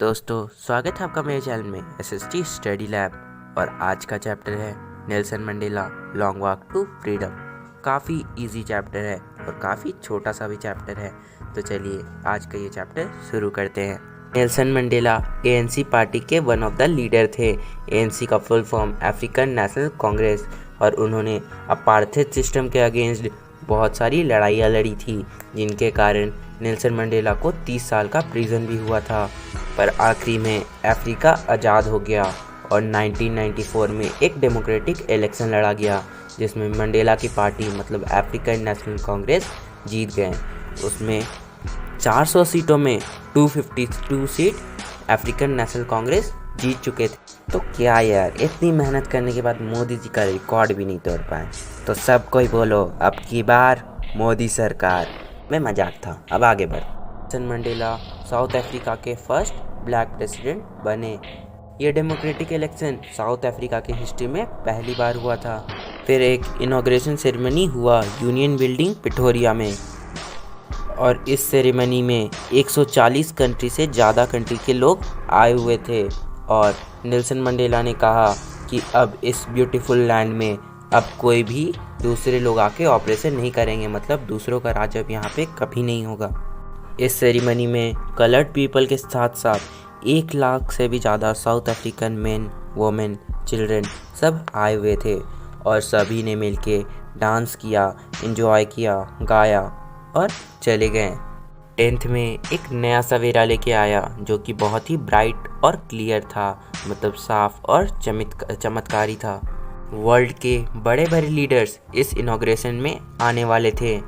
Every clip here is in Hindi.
दोस्तों स्वागत है आपका मेरे चैनल में एसएसटी स्टडी लैब। और आज का चैप्टर है Nelson Mandela long walk to freedom. काफ़ी इजी चैप्टर है और काफ़ी छोटा सा भी चैप्टर है। तो चलिए आज का ये चैप्टर शुरू करते हैं। नेल्सन मंडेला एएनसी पार्टी के वन ऑफ द लीडर थे। एएनसी का full form African national Congress, और उन्होंने अपार्थाइड सिस्टम के अगेंस्ट बहुत सारी लड़ाइयाँ लड़ी थी, जिनके कारण नेल्सन मंडेला को 30 साल का प्रिजन भी हुआ था। पर आखिरी में अफ्रीका आज़ाद हो गया और 1994 में एक डेमोक्रेटिक इलेक्शन लड़ा गया, जिसमें मंडेला की पार्टी मतलब अफ्रीकन नेशनल कांग्रेस जीत गए। उसमें 400 सीटों में 252 सीट अफ्रीकन नेशनल कांग्रेस जीत चुके थे। तो क्या यार, इतनी मेहनत करने के बाद मोदी जी का रिकॉर्ड भी नहीं तोड़ पाए। तो सब कोई बोलो अब की बार मोदी सरकार। में मजाक था, अब आगे बढ़। नेल्सन मंडेला साउथ अफ्रीका के फर्स्ट ब्लैक प्रेसिडेंट बने। ये डेमोक्रेटिक इलेक्शन साउथ अफ्रीका की हिस्ट्री में पहली बार हुआ था। फिर एक इनॉग्रेशन सेरेमनी हुआ यूनियन बिल्डिंग पिठोरिया में, और इस सेरेमनी में 140 कंट्री से ज़्यादा कंट्री के लोग आए हुए थे। और नेल्सन मंडेला ने कहा कि अब इस ब्यूटीफुल लैंड में अब कोई भी दूसरे लोग आके ऑपरेशन नहीं करेंगे, मतलब दूसरों का राज अब यहाँ पे कभी नहीं होगा। इस सेरेमनी में कलर्ड पीपल के साथ साथ 1 लाख से भी ज़्यादा south African main, women, children सब आए हुए थे, और सभी ने मिलके डांस किया, एंजॉय किया, गाया और चले गए। 10th में एक नया सवेरा लेके आया जो कि बहुत ही ब्राइट और क्लियर था, मतलब साफ और चमत्कारी था। वर्ल्ड के बड़े बड़े लीडर्स इस इनॉग्रेशन में आने वाले थे।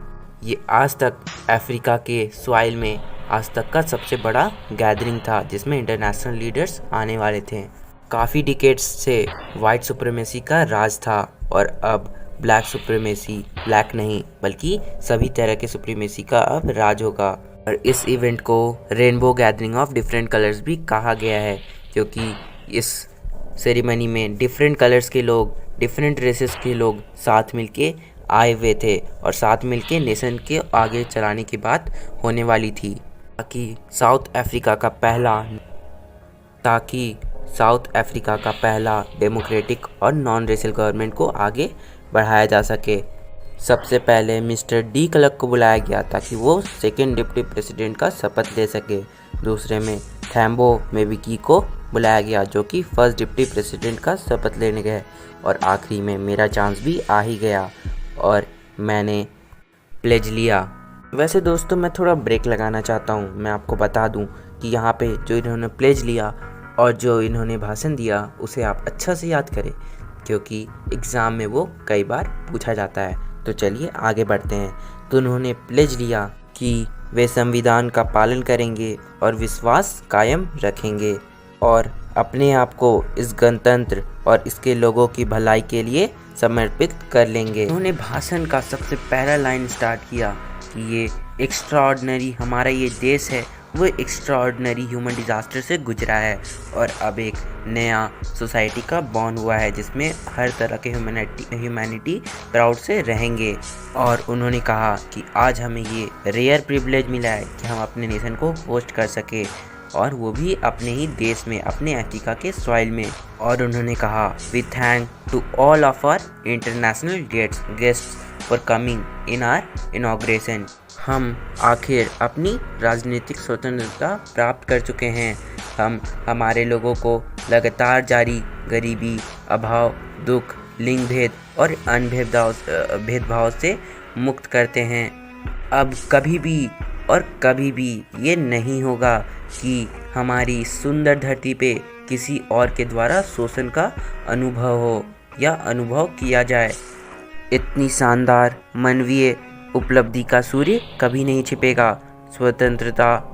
ये आज तक अफ्रीका के सॉइल में आज तक का सबसे बड़ा गैदरिंग था, जिसमें इंटरनेशनल लीडर्स आने वाले थे। काफ़ी डिकेड्स से वाइट सुप्रीमेसी का राज था, और अब ब्लैक सुप्रीमेसी, ब्लैक नहीं बल्कि सभी तरह के सुप्रीमेसी का अब राज होगा। और इस इवेंट को rainbow gathering of different colours भी कहा गया है, क्योंकि इस सेरेमनी में डिफरेंट कलर्स के लोग, डिफरेंट रेसेस के लोग साथ मिलके आए हुए थे, और साथ मिलके नेशन के आगे चलाने की बात होने वाली थी, ताकि साउथ अफ्रीका का पहला डेमोक्रेटिक और नॉन रेशियल गवर्नमेंट को आगे बढ़ाया जा सके। सबसे पहले मिस्टर डी क्लर्क को बुलाया गया ताकि वो सेकेंड डिप्टी प्रेसिडेंट का शपथ ले सके। दूसरे में थैम्बो मेबिकी को बुलाया गया जो कि फर्स्ट डिप्टी प्रेसिडेंट का शपथ लेने गए। और आखिरी में मेरा चांस भी आ ही गया और मैंने प्लेज लिया। वैसे दोस्तों मैं थोड़ा ब्रेक लगाना चाहता हूँ। मैं आपको बता दूँ कि यहाँ पे जो इन्होंने प्लेज लिया और जो इन्होंने भाषण दिया उसे आप अच्छा से याद करें, क्योंकि एग्ज़ाम में वो कई बार पूछा जाता है। तो चलिए आगे बढ़ते हैं। तो उन्होंने प्लेज लिया कि वे संविधान का पालन करेंगे और विश्वास कायम रखेंगे और अपने आप को इस गणतंत्र और इसके लोगों की भलाई के लिए समर्पित कर लेंगे। उन्होंने भाषण का सबसे पहला लाइन स्टार्ट किया कि ये एक्स्ट्राऑर्डिनरी हमारा ये देश है, वो एक्स्ट्राऑर्डिनरी ह्यूमन डिज़ास्टर से गुजरा है, और अब एक नया सोसाइटी का बॉर्न हुआ है जिसमें हर तरह के ह्यूमैनिटी प्राउड से रहेंगे। और उन्होंने कहा कि आज हमें ये रेयर प्रिविलेज मिला है कि हम अपने नेशन को होस्ट कर सके, और वो भी अपने ही देश में, अपने अफ्रीका के सॉइल में। और उन्होंने कहा we thank to all of our international guests for coming in our inauguration. हम आखिर अपनी राजनीतिक स्वतंत्रता प्राप्त कर चुके हैं। हम हमारे लोगों को लगातार जारी गरीबी, अभाव, दुख, लिंग भेद और अन्य भेदभाव से मुक्त करते हैं। अब कभी भी और कभी भी ये नहीं होगा कि हमारी सुंदर धरती पे किसी और के द्वारा शोषण का अनुभव हो या अनुभव किया जाए। इतनी शानदार मानवीय उपलब्धि का सूर्य कभी नहीं छिपेगा। स्वतंत्रता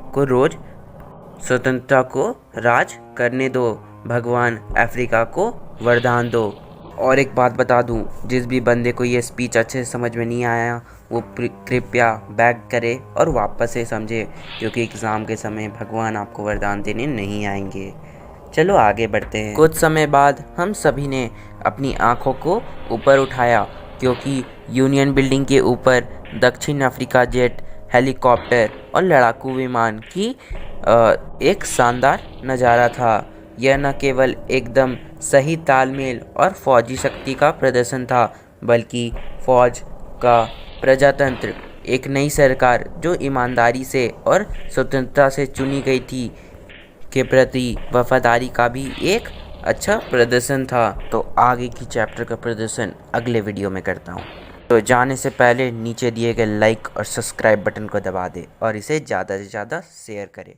को राज करने दो। भगवान अफ्रीका को वरदान दो। और एक बात बता दूं, जिस भी बंदे को ये स्पीच अच्छे से समझ में नहीं आया वो कृपया बैक करे और वापस से समझे, क्योंकि एग्ज़ाम के समय भगवान आपको वरदान देने नहीं आएंगे। चलो आगे बढ़ते हैं। कुछ समय बाद हम सभी ने अपनी आंखों को ऊपर उठाया, क्योंकि यूनियन बिल्डिंग के ऊपर दक्षिण अफ्रीका जेट, हेलीकॉप्टर और लड़ाकू विमान की एक शानदार नज़ारा था। यह न केवल एकदम सही तालमेल और फौजी शक्ति का प्रदर्शन था, बल्कि फौज का प्रजातंत्र, एक नई सरकार जो ईमानदारी से और स्वतंत्रता से चुनी गई थी के प्रति वफादारी का भी एक अच्छा प्रदर्शन था। तो आगे की चैप्टर का प्रदर्शन अगले वीडियो में करता हूँ। तो जाने से पहले नीचे दिए गए लाइक और सब्सक्राइब बटन को दबा दे और इसे ज़्यादा से ज़्यादा शेयर करें।